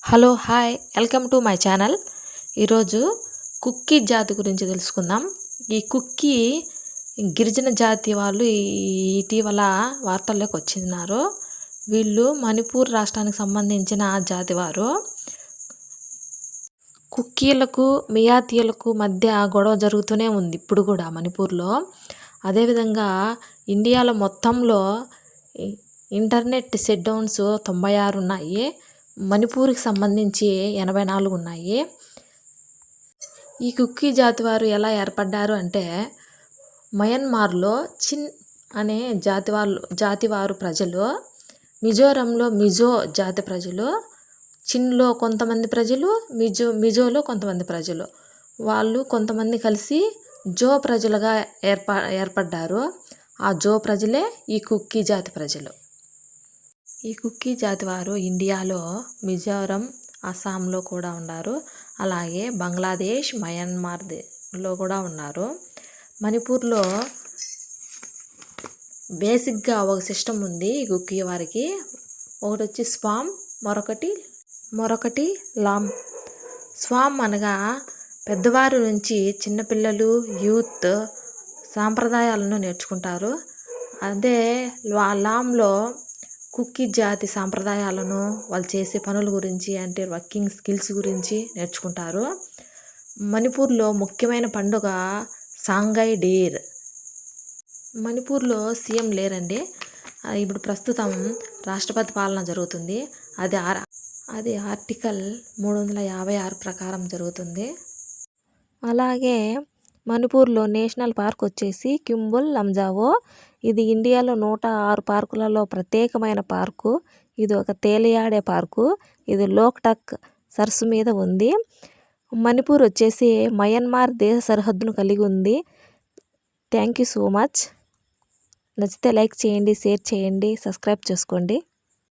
Hello hi welcome to my channel. ఈరోజు cookie జాతి గురించి తెలుసుకుందాం. ఈ కుక్కీ గిరిజన జాతి వాళ్ళు ఇటీవల వార్తల్లోకి వచ్చినారు. వీళ్ళు మణిపూర్ రాష్ట్రానికి సంబంధించిన జాతి వారు. కుక్కీలకు మియాతీలకు మధ్య గొడవ జరుగుతూనే ఉంది ఇప్పుడు కూడా మణిపూర్లో. అదేవిధంగా ఇండియాలో మొత్తంలో ఇంటర్నెట్ సెట్ డౌన్స్ 96 ఉన్నాయి. మణిపూర్కి సంబంధించి 84 ఉన్నాయి. ఈ కుక్కీ జాతి వారు ఎలా ఏర్పడ్డారు అంటే, మయన్మార్లో చిన్ అనే జాతివారు ప్రజలు, మిజోరంలో మిజో జాతి ప్రజలు, చిన్లో కొంతమంది ప్రజలు, మిజోలో కొంతమంది ప్రజలు, వాళ్ళు కొంతమంది కలిసి జో ప్రజలుగా ఏర్పడ్డారు. ఆ జో ప్రజలే ఈ కుక్కీ జాతి ప్రజలు. ఈ కుక్కీ జాతి వారు ఇండియాలో మిజోరం, అస్సాంలో కూడా ఉన్నారు. అలాగే బంగ్లాదేశ్, మయన్మార్లో కూడా ఉన్నారు. మణిపూర్లో బేసిక్గా ఒక సిస్టమ్ ఉంది ఈ కుక్కీ వారికి. ఒకటి వచ్చి స్వామ్, మరొకటి లామ్. స్వామ్ అనగా పెద్దవారి నుంచి చిన్నపిల్లలు, యూత్ సాంప్రదాయాలను నేర్చుకుంటారు. అదే లామ్లో కుక్కీ జాతి సాంప్రదాయాలను, వాళ్ళు చేసే పనుల గురించి, అంటే వర్కింగ్ స్కిల్స్ గురించి నేర్చుకుంటారు. మణిపూర్లో ముఖ్యమైన పండుగ సాంగై డేర్. మణిపూర్లో సీఎం లేరండి. ఇప్పుడు ప్రస్తుతం రాష్ట్రపతి పాలన జరుగుతుంది. అది ఆర్టికల్ 356 ప్రకారం జరుగుతుంది. అలాగే మణిపూర్లో నేషనల్ పార్క్ వచ్చేసి కింబుల్ లంజావో. ఇది ఇండియాలో 106 పార్కులలో ప్రత్యేకమైన పార్కు. ఇది ఒక తేలియాడే పార్కు. ఇది లోక్టక్ సరస్సు మీద ఉంది. మణిపూర్ వచ్చేసి మయన్మార్ దేశ సరిహద్దును కలిగి ఉంది. Thank you so much. నచ్చితే లైక్ చేయండి, షేర్ చేయండి, సబ్స్క్రైబ్ చేసుకోండి.